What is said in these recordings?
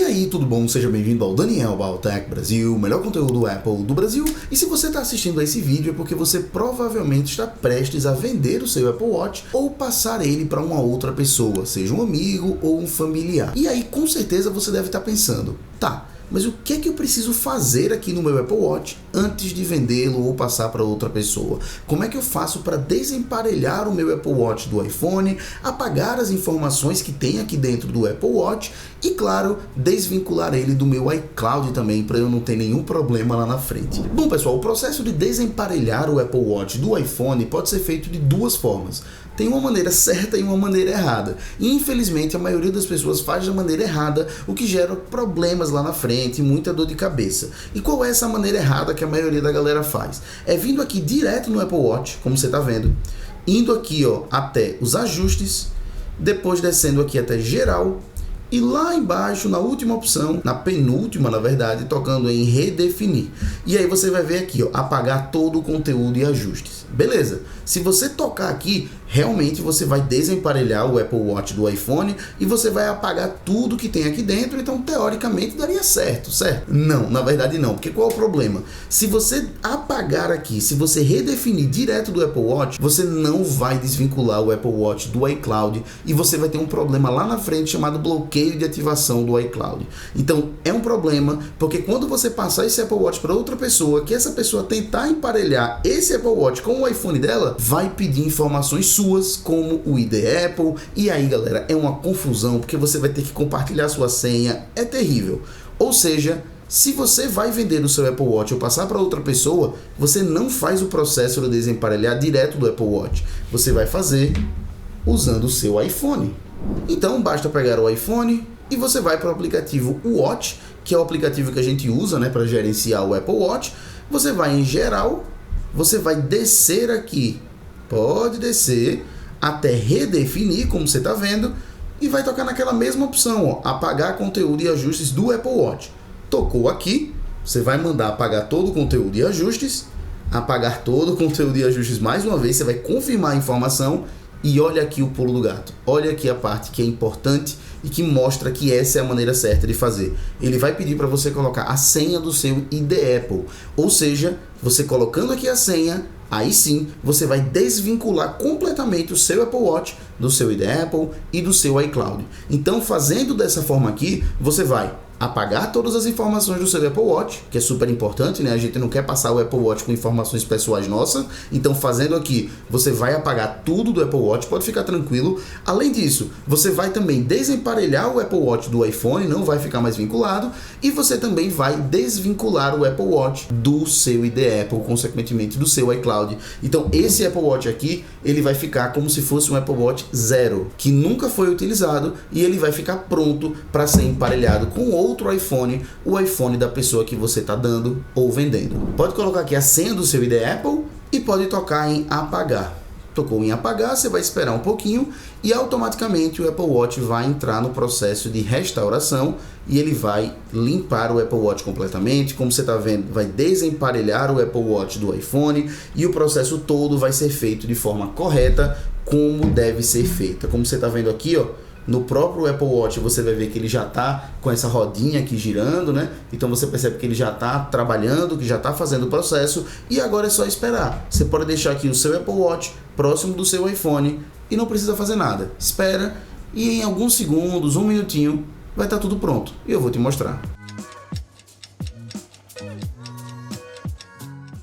aí, tudo bom? Seja bem-vindo ao Daniel Baltec Brasil, o melhor conteúdo do Apple do Brasil. E se você está assistindo a esse vídeo é porque você provavelmente está prestes a vender o seu Apple Watch ou passar ele para uma outra pessoa, seja um amigo ou um familiar. E aí, com certeza, você deve estar pensando, tá, mas o que é que eu preciso fazer aqui no meu Apple Watch antes de vendê-lo ou passar para outra pessoa? Como é que eu faço para desemparelhar o meu Apple Watch do iPhone, apagar as informações que tem aqui dentro do Apple Watch e, claro, desvincular ele do meu iCloud também, para eu não ter nenhum problema lá na frente? Bom, pessoal, o processo de desemparelhar o Apple Watch do iPhone pode ser feito de duas formas. Tem uma maneira certa e uma maneira errada. E, infelizmente, a maioria das pessoas faz da maneira errada, o que gera problemas lá na frente e muita dor de cabeça. E qual é essa maneira errada que a maioria da galera faz? É vindo aqui direto no Apple Watch, como você está vendo, indo aqui até os ajustes, depois descendo aqui até geral, e lá embaixo, na última opção, na penúltima, na verdade, tocando em redefinir. E aí você vai ver aqui, apagar todo o conteúdo e ajustes. Beleza. Se você tocar aqui, realmente você vai desemparelhar o Apple Watch do iPhone e você vai apagar tudo que tem aqui dentro, então teoricamente daria certo? Não, na verdade não, porque qual é o problema? Se você apagar aqui, se você redefinir direto do Apple Watch, você não vai desvincular o Apple Watch do iCloud e você vai ter um problema lá na frente chamado bloqueio de ativação do iCloud. Então é um problema, porque quando você passar esse Apple Watch para outra pessoa, que essa pessoa tentar emparelhar esse Apple Watch com o iPhone dela, vai pedir informações suas, como o ID Apple, e aí, galera, é uma confusão, porque você vai ter que compartilhar sua senha, é terrível. Ou seja, se você vai vender o seu Apple Watch ou passar para outra pessoa, você não faz o processo de desemparelhar direto do Apple Watch, você vai fazer usando o seu iPhone. Então, basta pegar o iPhone e você vai para o aplicativo Watch, que é o aplicativo que a gente usa, para gerenciar o Apple Watch. Você vai em geral, você vai descer aqui, pode descer até redefinir, como você está vendo, e vai tocar naquela mesma opção, apagar conteúdo e ajustes do Apple Watch. Tocou aqui, você vai mandar apagar todo o conteúdo e ajustes, apagar todo o conteúdo e ajustes mais uma vez, você vai confirmar a informação e olha aqui o pulo do gato. Olha aqui a parte que é importante e que mostra que essa é a maneira certa de fazer. Ele vai pedir para você colocar a senha do seu ID Apple. Ou seja, você colocando aqui a senha, aí sim você vai desvincular completamente o seu Apple Watch do seu ID Apple e do seu iCloud. Então, fazendo dessa forma aqui, você vai apagar todas as informações do seu Apple Watch, que é super importante, A gente não quer passar o Apple Watch com informações pessoais nossas, então fazendo aqui, você vai apagar tudo do Apple Watch, pode ficar tranquilo. Além disso, você vai também desemparelhar o Apple Watch do iPhone, não vai ficar mais vinculado, e você também vai desvincular o Apple Watch do seu ID Apple, consequentemente do seu iCloud. Então esse Apple Watch aqui, ele vai ficar como se fosse um Apple Watch zero, que nunca foi utilizado, e ele vai ficar pronto para ser emparelhado com outro iPhone, o iPhone da pessoa que você está dando ou vendendo. Pode colocar aqui a senha do seu ID Apple e pode tocar em apagar. Tocou em apagar, você vai esperar um pouquinho e automaticamente o Apple Watch vai entrar no processo de restauração e ele vai limpar o Apple Watch completamente. Como você está vendo, vai desemparelhar o Apple Watch do iPhone e o processo todo vai ser feito de forma correta, como deve ser feita. Como você está vendo aqui, no próprio Apple Watch você vai ver que ele já está com essa rodinha aqui girando, Então você percebe que ele já está trabalhando, que já está fazendo o processo e agora é só esperar. Você pode deixar aqui o seu Apple Watch próximo do seu iPhone e não precisa fazer nada. Espera e em alguns segundos, um minutinho, vai estar tudo pronto e eu vou te mostrar.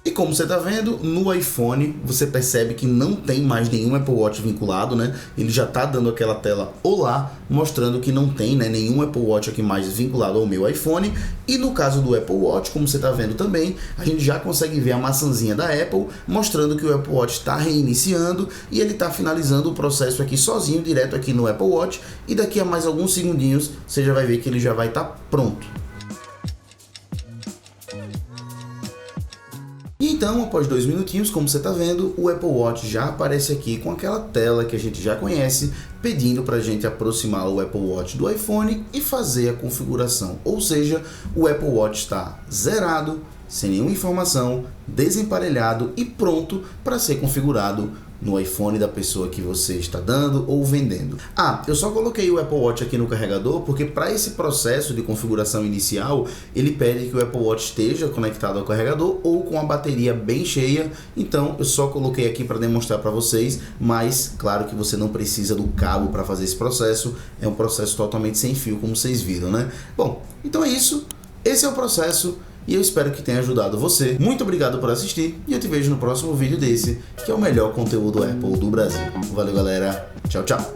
E como você está vendo, no iPhone você percebe que não tem mais nenhum Apple Watch vinculado, Ele já está dando aquela tela olá, mostrando que não tem nenhum Apple Watch aqui mais vinculado ao meu iPhone. E no caso do Apple Watch, como você está vendo também, a gente já consegue ver a maçãzinha da Apple, mostrando que o Apple Watch está reiniciando e ele está finalizando o processo aqui sozinho, direto aqui no Apple Watch. E daqui a mais alguns segundinhos, você já vai ver que ele já vai estar pronto. Então, após 2 minutinhos, como você está vendo, o Apple Watch já aparece aqui com aquela tela que a gente já conhece, pedindo para a gente aproximar o Apple Watch do iPhone e fazer a configuração. Ou seja, o Apple Watch está zerado, sem nenhuma informação, desemparelhado e pronto para ser configurado no iPhone da pessoa que você está dando ou vendendo. Eu só coloquei o Apple Watch aqui no carregador porque para esse processo de configuração inicial, ele pede que o Apple Watch esteja conectado ao carregador ou com a bateria bem cheia, então eu só coloquei aqui para demonstrar para vocês, mas claro que você não precisa do cabo para fazer esse processo, é um processo totalmente sem fio, como vocês viram, né? Bom, então é isso, esse é o processo e eu espero que tenha ajudado você. Muito obrigado por assistir e eu te vejo no próximo vídeo desse, que é o melhor conteúdo Apple do Brasil. Valeu, galera. Tchau, tchau.